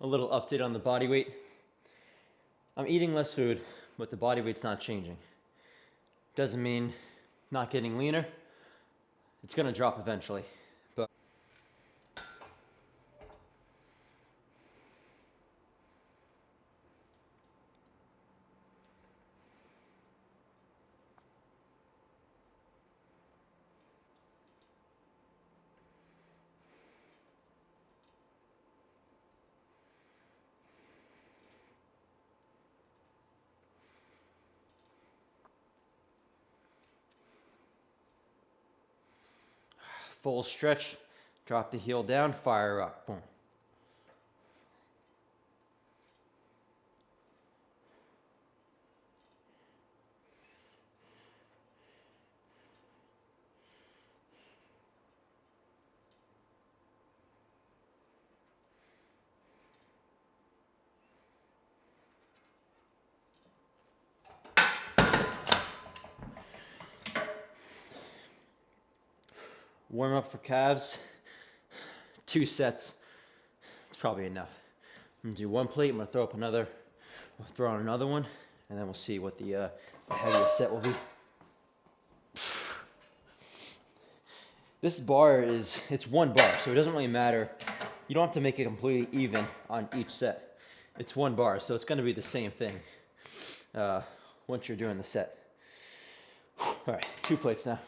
A little update on the body weight. I'm eating less food, but the body weight's not changing. Doesn't mean not getting leaner. It's gonna drop eventually. But full stretch, drop the heel down, fire up. Boom. Warm up for calves, 2 sets. It's probably enough. I'm gonna do 1 plate, I'm gonna throw up another, we'll throw on another one, and then we'll see what the heaviest set will be. This bar it's 1 bar, so it doesn't really matter. You don't have to make it completely even on each set. It's 1 bar, so it's gonna be the same thing once you're doing the set. All right, 2 plates now.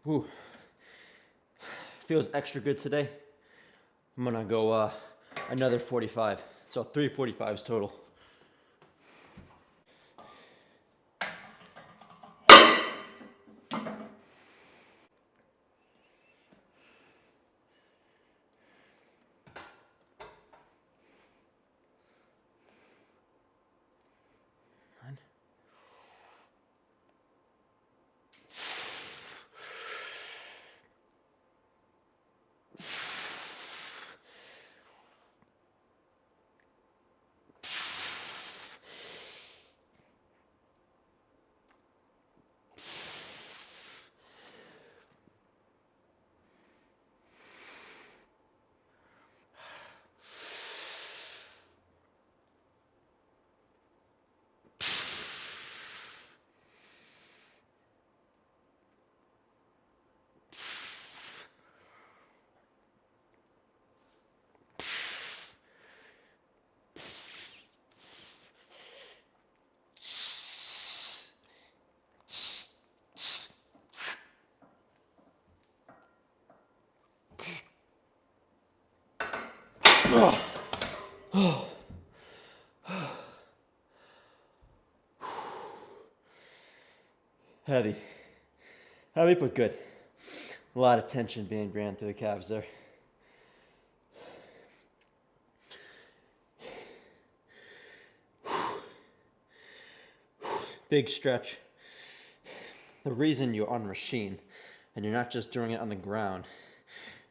Whew. Feels extra good today. I'm gonna go another 45. So 3 45s total. Heavy. Heavy, but good. A lot of tension being ran through the calves there. Big stretch. The reason you're on machine and you're not just doing it on the ground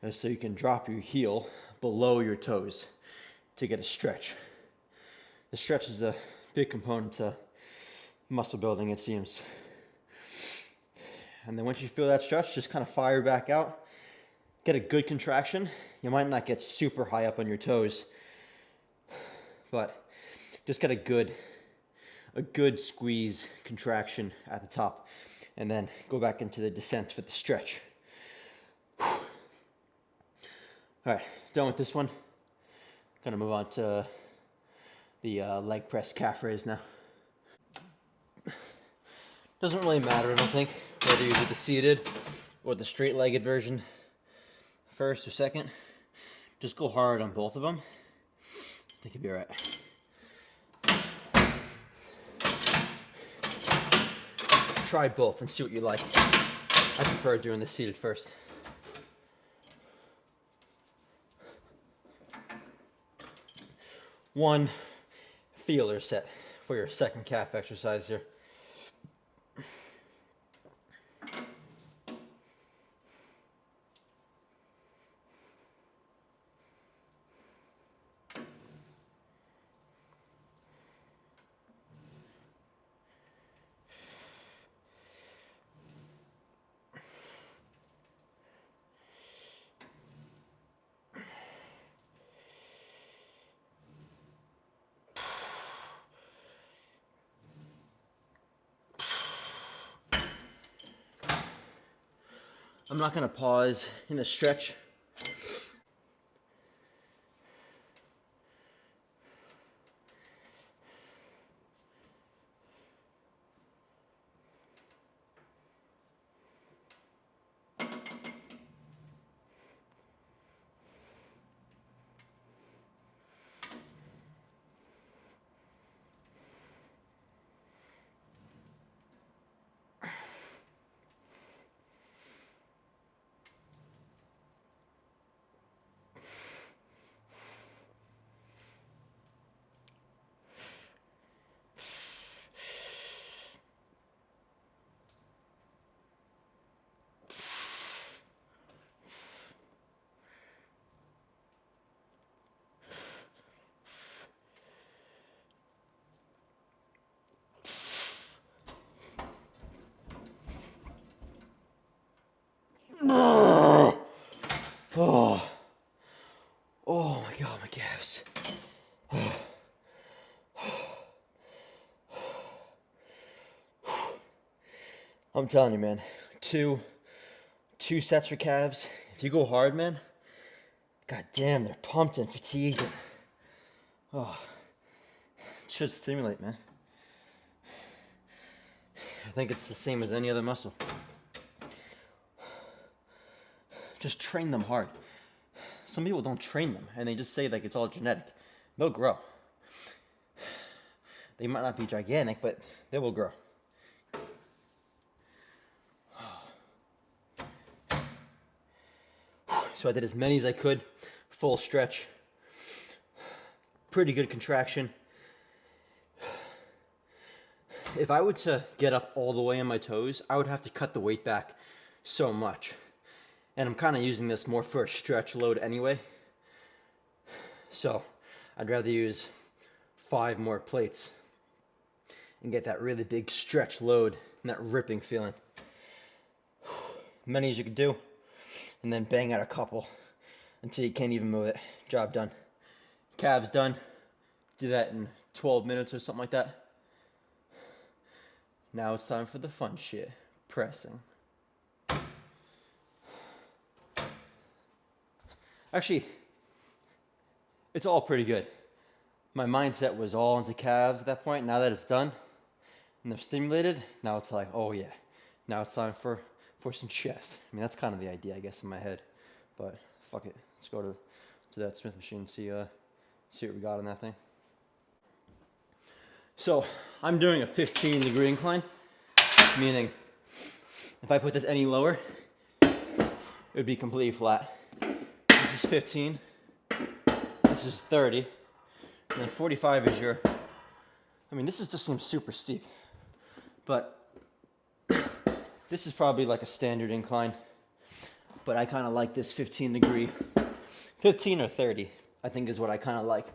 is so you can drop your heel below your toes to get a stretch. The stretch is a big component to muscle building, it seems. And then once you feel that stretch, just kind of fire back out. Get a good contraction. You might not get super high up on your toes, but just get a good squeeze contraction at the top, and then go back into the descent for the stretch. All right, done with this one. Gonna move on to the leg press calf raise now. Doesn't really matter, I don't think, whether you do the seated or the straight-legged version first or second. Just go hard on both of them. I think you'll be all right. try both and see what you like. I prefer doing the seated first. One feeler set for your second calf exercise here. I'm not gonna pause in the stretch. Oh, oh my God, my calves. I'm telling you, man, two sets for calves. If you go hard, man, god damn, they're pumped and fatigued. And, oh, it should stimulate, man. I think it's the same as any other muscle. Just train them hard. Some people don't train them and they just say like it's all genetic. They'll grow. They might not be gigantic, but they will grow. So I did as many as I could, full stretch. Pretty good contraction. If I were to get up all the way on my toes, I would have to cut the weight back so much. And I'm kind of using this more for a stretch load anyway. So I'd rather use 5 more plates and get that really big stretch load and that ripping feeling. Many as you can do, and then bang out a couple until you can't even move it. Job done. Calves done. Do that in 12 minutes or something like that. Now it's time for the fun shit. Pressing. Actually, it's all pretty good. My mindset was all into calves at that point. Now that it's done and they're stimulated, now it's like, oh yeah, now it's time for some chest. I mean, that's kind of the idea, I guess, in my head. But fuck it, let's go to that Smith machine and see what we got on that thing. So I'm doing a 15-degree incline, meaning if I put this any lower, it would be completely flat. This is 15, this is 30, and then 45 is your, I mean, this just seems super steep, but this is probably like a standard incline, but I kind of like this 15-degree, 15 or 30, I think is what I kind of like.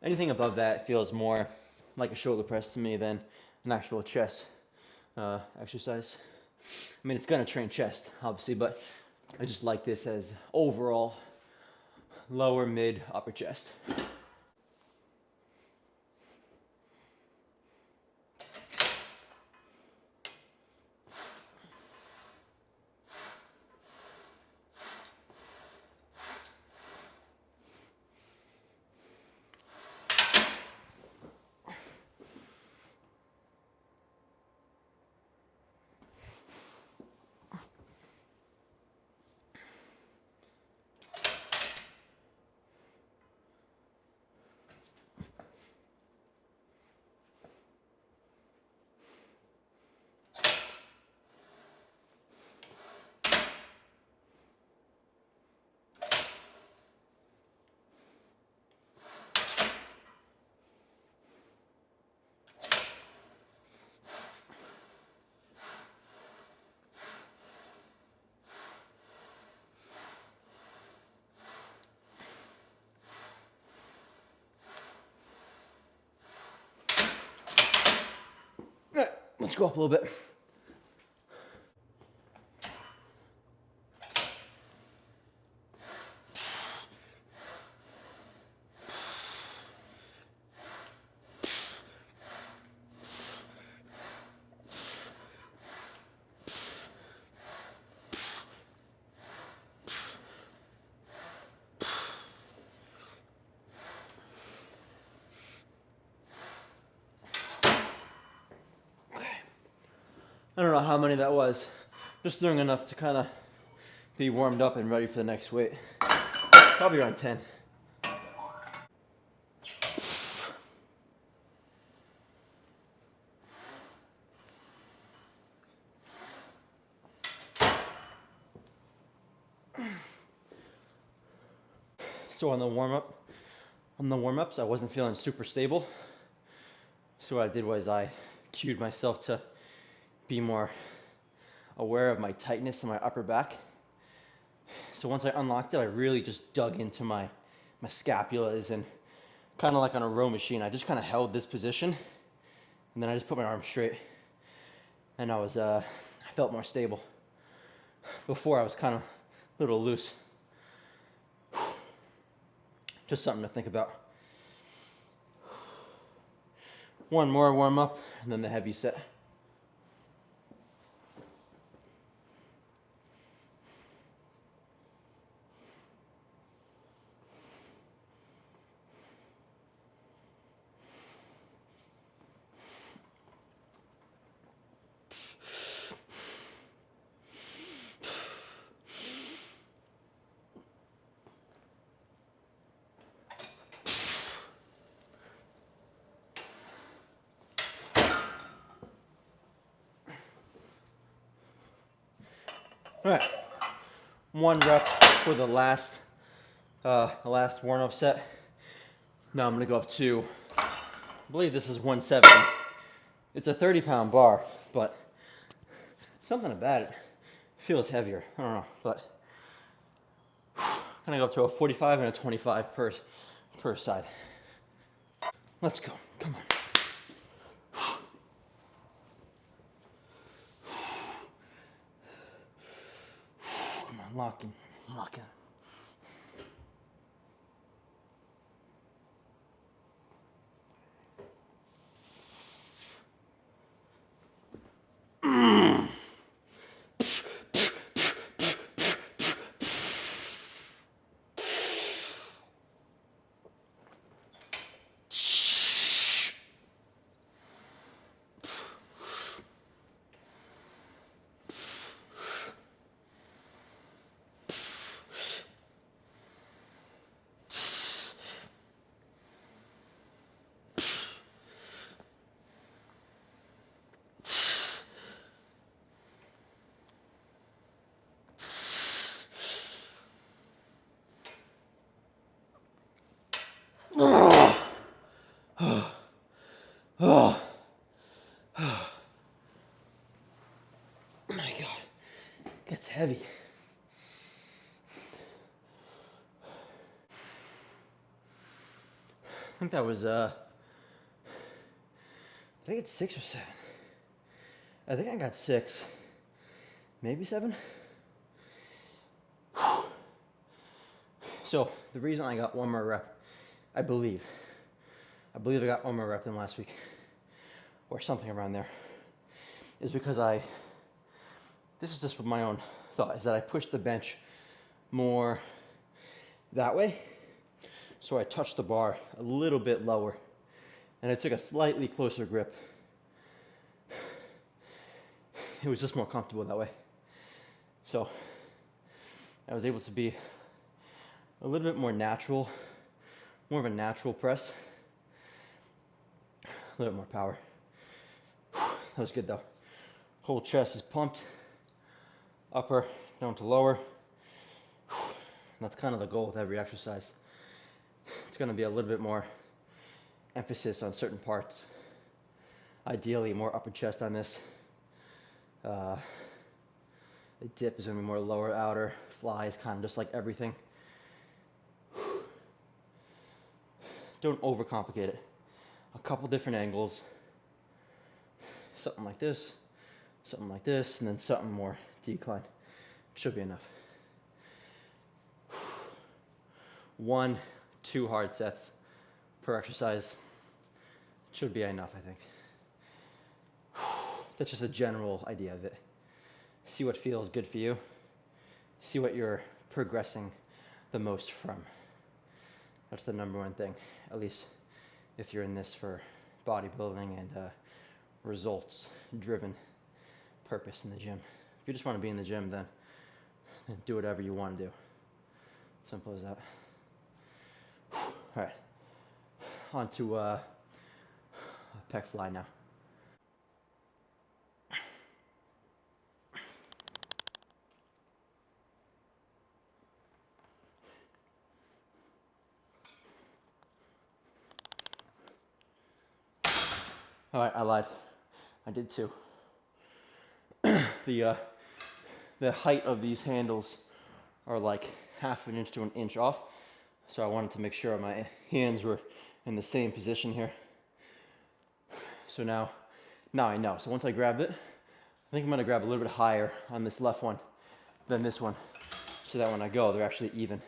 Anything above that feels more like a shoulder press to me than an actual chest exercise. I mean, it's gonna train chest, obviously, but I just like this as overall lower, mid, upper chest. All right, let's go up a little bit. I don't know how many that was. Just doing enough to kind of be warmed up and ready for the next weight. Probably around 10. So on the warm-ups, I wasn't feeling super stable. So what I did was I cued myself to be more aware of my tightness in my upper back. So once I unlocked it, I really just dug into my scapulas, and kind of like on a row machine, I just kind of held this position, and then I just put my arms straight, and I felt more stable. Before I was kind of a little loose. Just something to think about. One more warm up, and then the heavy set. All right, 1 rep for the last warm up set. Now I'm gonna go up to, I believe this is 170. It's a 30-pound bar, but something about it feels heavier. I don't know, but I'm gonna go up to a 45 and a 25 per side. Let's go. Come on. Come on, lock in. Lock in. Oh my God, that's heavy. I think that was, I think it's 6 or 7. I think I got 6, maybe 7. So the reason I got 1 more rep, I believe I got 1 more rep than last week, or something around there, is because this is just what my own thought, is that I pushed the bench more that way. So I touched the bar a little bit lower, and I took a slightly closer grip. It was just more comfortable that way. So I was able to be a little bit more natural, more of a natural press, a little bit more power. That was good though. Whole chest is pumped, upper down to lower. That's kind of the goal with every exercise. It's going to be a little bit more emphasis on certain parts. Ideally, more upper chest on this. The dip is gonna be more lower outer. Fly is kind of just like everything. Don't overcomplicate it. A couple different angles. Something like this, and then something more decline. Should be enough. 1, 2 hard sets per exercise. Should be enough, I think. That's just a general idea of it. See what feels good for you. See what you're progressing the most from. That's the number one thing, at least if you're in this for bodybuilding and results driven purpose in the gym. If you just want to be in the gym, then do whatever you want to do. Simple as that. All right, on to pec fly now. All right, I lied. I did too. The height of these handles are like 1/2 inch to 1 inch off. So I wanted to make sure my hands were in the same position here. So now I know. So once I grab it, I think I'm gonna grab a little bit higher on this left one than this one, so that when I go, they're actually even.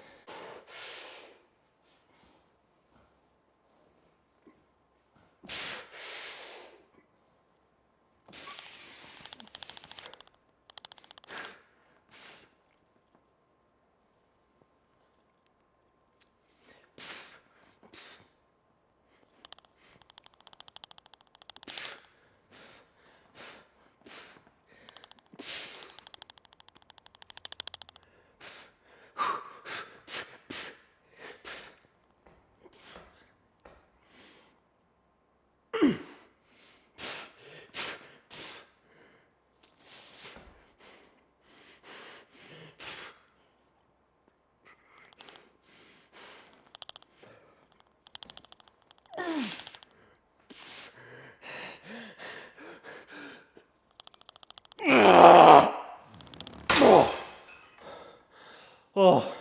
Oh,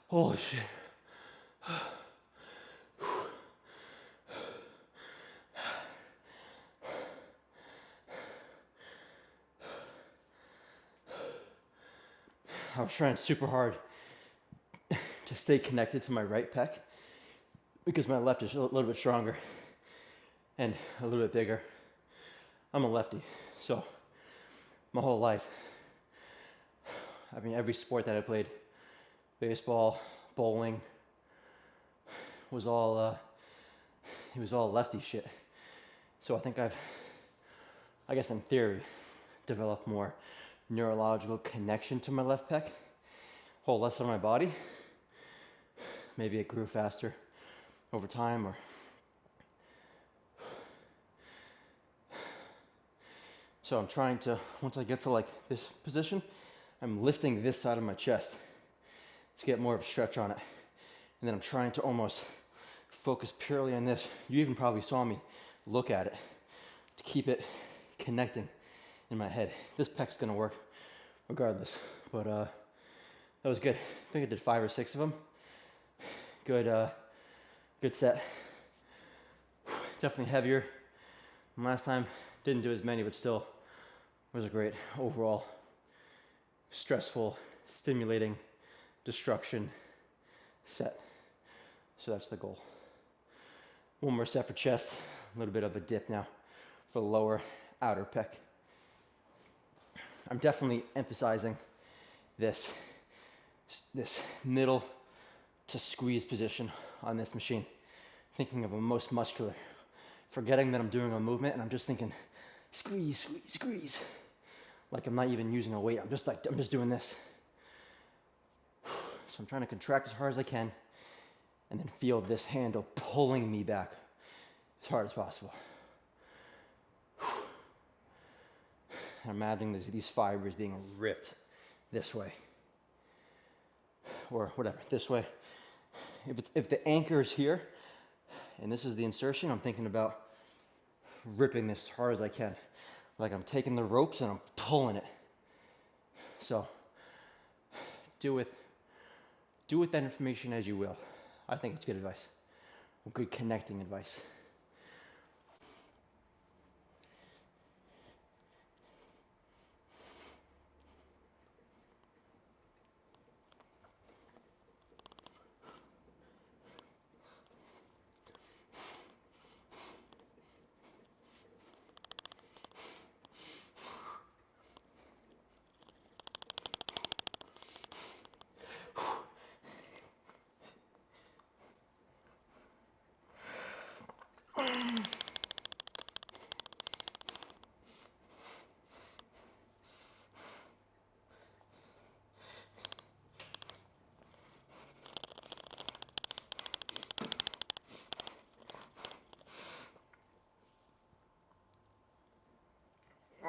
holy shit. I was trying super hard to stay connected to my right pec because my left is a little bit stronger and a little bit bigger. I'm a lefty, so my whole life, I mean, every sport that I played, baseball, bowling, was all it was all lefty shit. So I think I guess in theory, developed more neurological connection to my left pec, whole less on my body. Maybe it grew faster over time, or so I'm trying to, once I get to like this position, I'm lifting this side of my chest to get more of a stretch on it. And then I'm trying to almost focus purely on this. You even probably saw me look at it to keep it connecting in my head. This pec's gonna work regardless, but that was good. I think I did 5 or 6 of them. Good set. Definitely heavier than last time. Didn't do as many, but still was a great overall stressful, stimulating destruction set. So that's the goal. One more set for chest. A little bit of a dip now for the lower outer pec. I'm definitely emphasizing this middle to squeeze position on this machine. Thinking of a most muscular. Forgetting that I'm doing a movement and I'm just thinking squeeze, squeeze, squeeze. Like I'm not even using a weight. I'm just doing this. So I'm trying to contract as hard as I can and then feel this handle pulling me back as hard as possible. And imagining these fibers being ripped this way. Or whatever, this way. If the anchor is here, and this is the insertion, I'm thinking about ripping this as hard as I can. Like I'm taking the ropes and I'm pulling it. So do with that information as you will. I think it's good advice. Good connecting advice.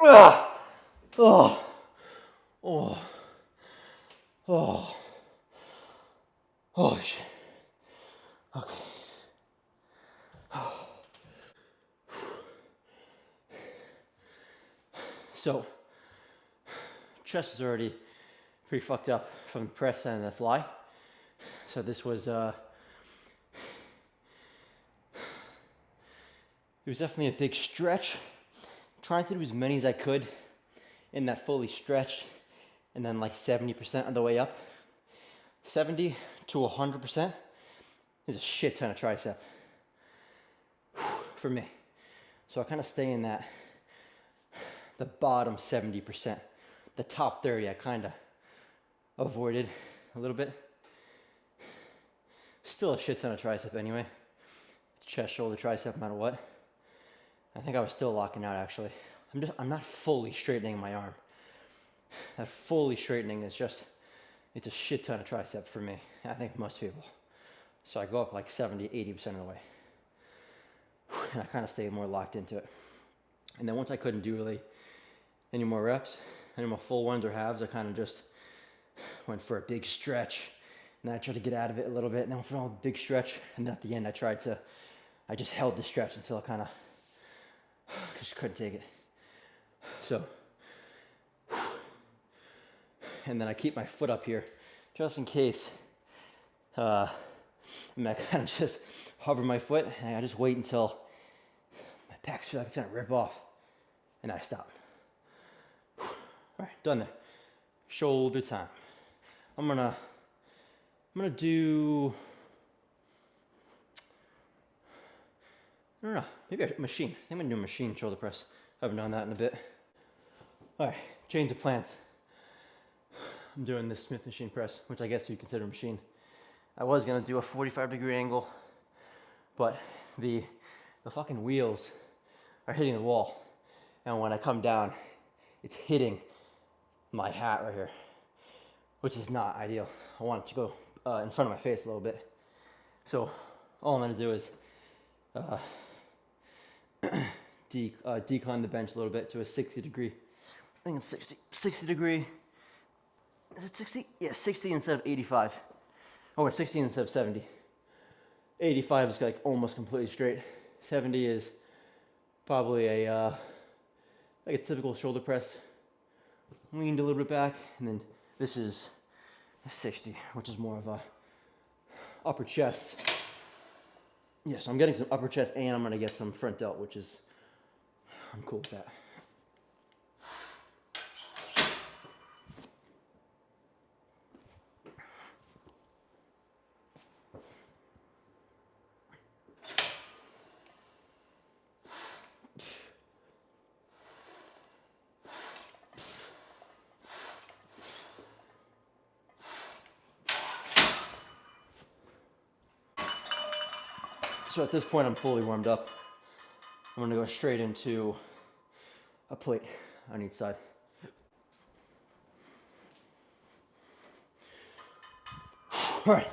Ah! Oh, oh, oh, oh shit. Okay. So, chest was already pretty fucked up from the press and the fly. So this was, it was definitely a big stretch. Trying to do as many as I could in that fully stretched, and then like 70% on the way up. 70 to 100% is a shit ton of tricep for me. So I kind of stay in that, the bottom 70%. The top 30 I kind of avoided a little bit. Still a shit ton of tricep anyway. Chest, shoulder, tricep, no matter what. I think I was still locking out actually. I'm not fully straightening my arm. That fully straightening is just, it's a shit ton of tricep for me. I think most people. So I go up like 70, 80% of the way. And I kind of stay more locked into it. And then once I couldn't do really any more reps, any more full ones or halves, I kind of just went for a big stretch. And then I tried to get out of it a little bit, and then went for a big stretch. And then at the end, I just held the stretch until I kind of just couldn't take it. So, and then I keep my foot up here just in case. And I kind of just hover my foot, and I just wait until my pecs feel like it's gonna rip off, and I stop. All right, done there. Shoulder time. I'm gonna do, I don't know, maybe a machine. I think I'm gonna do a machine shoulder press. I haven't done that in a bit. All right, change of plans. I'm doing this Smith machine press, which I guess you consider a machine. I was gonna do a 45-degree angle, but the fucking wheels are hitting the wall. And when I come down, it's hitting my hat right here, which is not ideal. I want it to go in front of my face a little bit. So all I'm gonna do is decline the bench a little bit to a 60-degree. I think it's 60 degree. Is it 60? Yeah, 60 instead of 85. Or 60 instead of 70. 85 is like almost completely straight. 70 is probably a like a typical shoulder press. Leaned a little bit back, and then this is 60, which is more of a upper chest. Yeah, so I'm getting some upper chest, and I'm gonna get some front delt, which is, I'm cool with that. So at this point, I'm fully warmed up. I'm gonna go straight into a plate on each side. All right,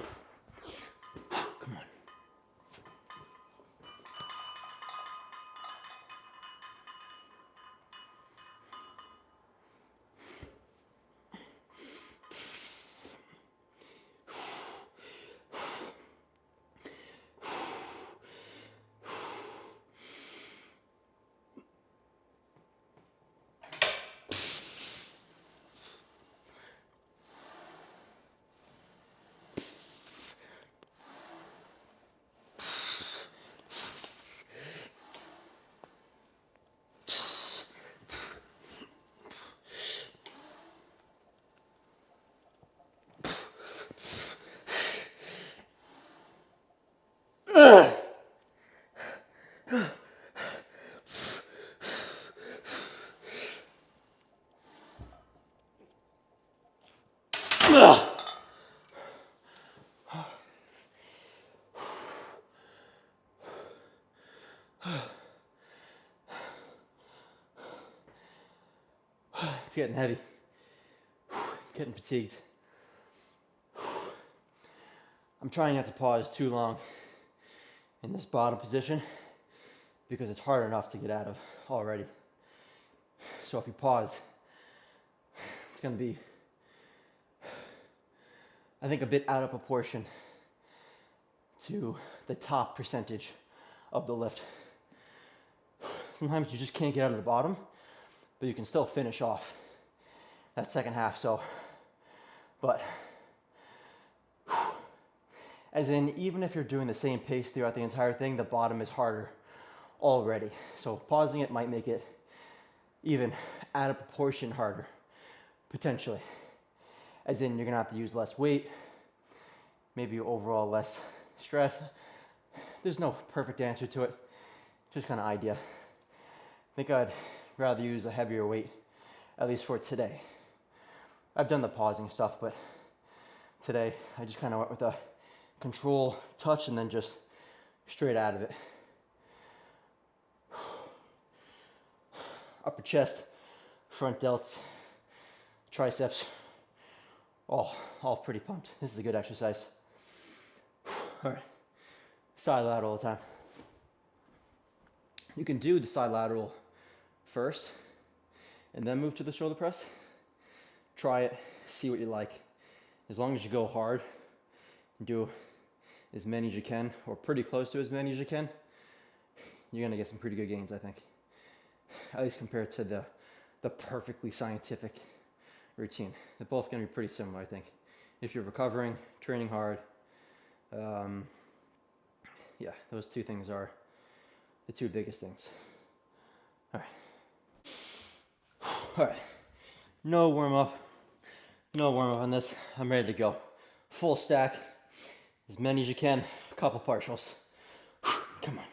come on. It's getting heavy. Getting fatigued. I'm trying not to pause too long in this bottom position because it's hard enough to get out of already. So if you pause, it's going to be, I think, a bit out of proportion to the top percentage of the lift. Sometimes you just can't get out of the bottom, but you can still finish off that second half. So, but as in, even if you're doing the same pace throughout the entire thing, the bottom is harder already. So pausing it might make it even out of proportion harder, potentially. As in, you're gonna have to use less weight, maybe overall less stress. There's no perfect answer to it, just kind of idea. I think I'd rather use a heavier weight, at least for today. I've done the pausing stuff, but today I just kind of went with a control touch and then just straight out of it. Upper chest, front delts, triceps, all pretty pumped. This is a good exercise. All right, side lateral all the time. You can do the side lateral first and then move to the shoulder press. Try it, see what you like. As long as you go hard and do as many as you can, or pretty close to as many as you can, you're gonna get some pretty good gains, I think. At least compared to the perfectly scientific routine. They're both gonna be pretty similar, I think. If you're recovering, training hard, yeah, those two things are the two biggest things. All right, no warm up on this. I'm ready to go. Full stack, as many as you can, a couple partials. Come on.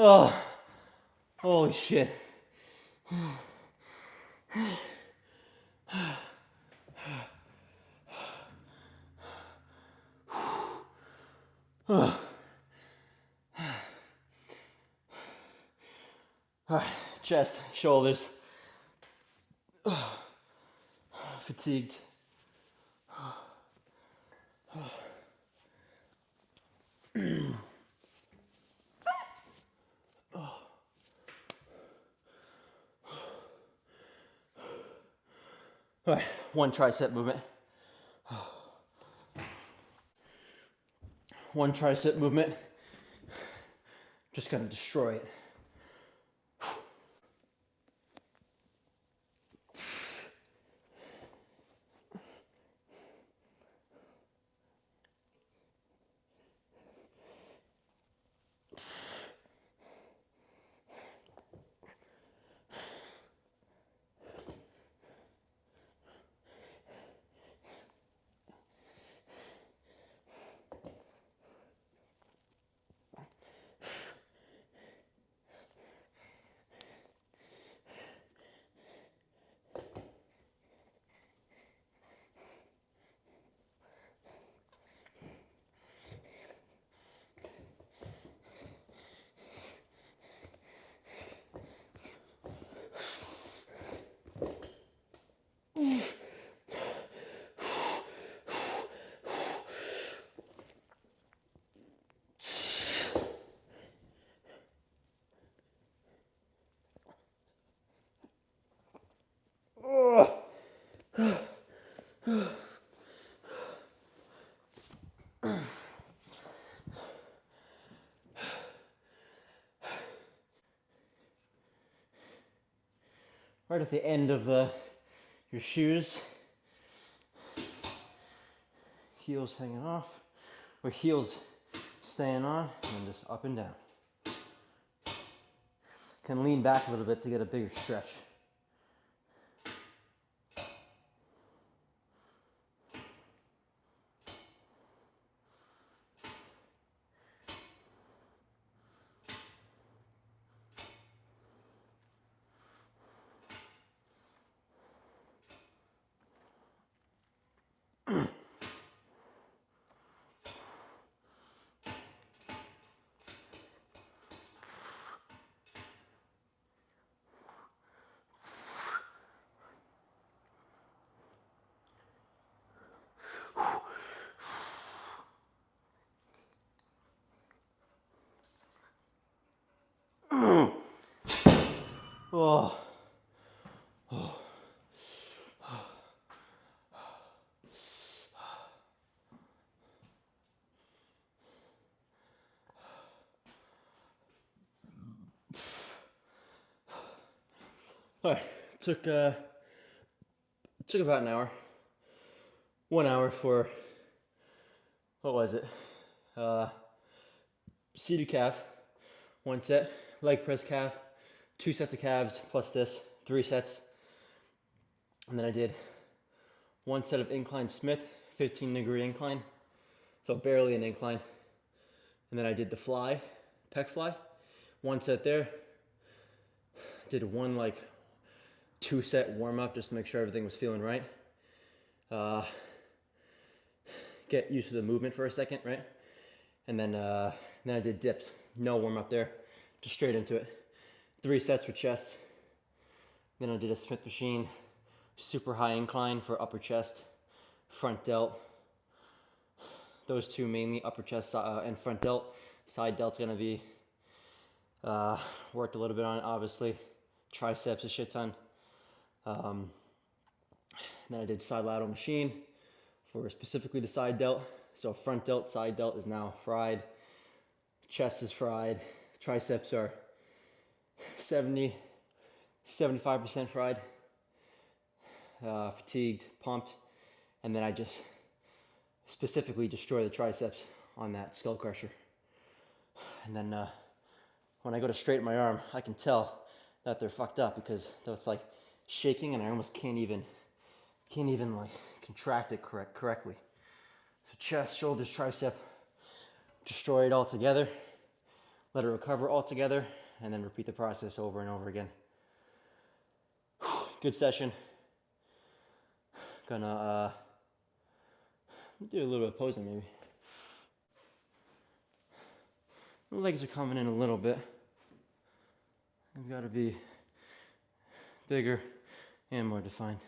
Oh, holy shit. All right, chest, shoulders. Fatigued. All right, one tricep movement. One tricep movement. Just gonna destroy it. right at the end of your shoes. Heels hanging off, or heels staying on, and just up and down. Can lean back a little bit to get a bigger stretch. Oh. All right, took about an hour. 1 hour for, what was it? Seated calf, 1 set. Leg press calf, 2 sets of calves plus this, 3 sets. And then I did 1 set of incline Smith, 15-degree incline, so barely an incline. And then I did the fly, pec fly, 1 set there. Did 1 like 2 set warm up just to make sure everything was feeling right. Get used to the movement for a second, right? And then I did dips, no warm up there, just straight into it. 3 sets for chest. Then I did a Smith machine, super high incline for upper chest, front delt. Those 2 mainly, upper chest and front delt. Side delt's gonna be worked a little bit on, obviously. Triceps a shit ton. Then I did side lateral machine for specifically the side delt. So front delt, side delt is now fried. Chest is fried. Triceps are 75% fried. Fatigued, pumped. And then I just specifically destroy the triceps on that skull crusher. And then when I go to straighten my arm, I can tell that they're fucked up because it's like shaking and I almost can't even like contract it correctly. So chest, shoulders, tricep, destroy it all together, let it recover all together, and then repeat the process over and over again. Good session. Gonna do a little bit of posing maybe. The legs are coming in a little bit. They've got to be bigger and more defined.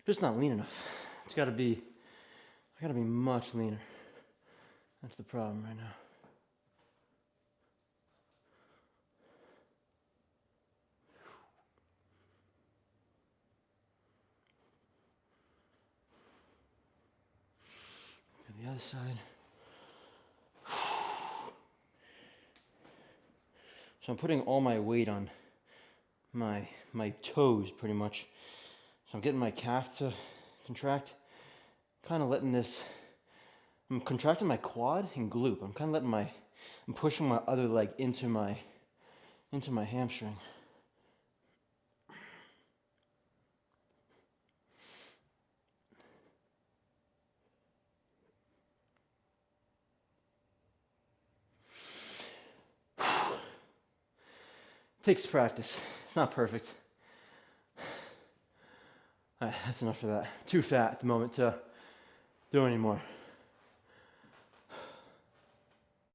Just not lean enough. I gotta be much leaner. That's the problem right now. To the other side. So I'm putting all my weight on my toes pretty much. So I'm getting my calf to contract. Kind of letting this, I'm contracting my quad and glute. I'm kind of letting I'm pushing my other leg into my hamstring. Takes practice. It's not perfect. All right, that's enough for that. Too fat at the moment to do anymore.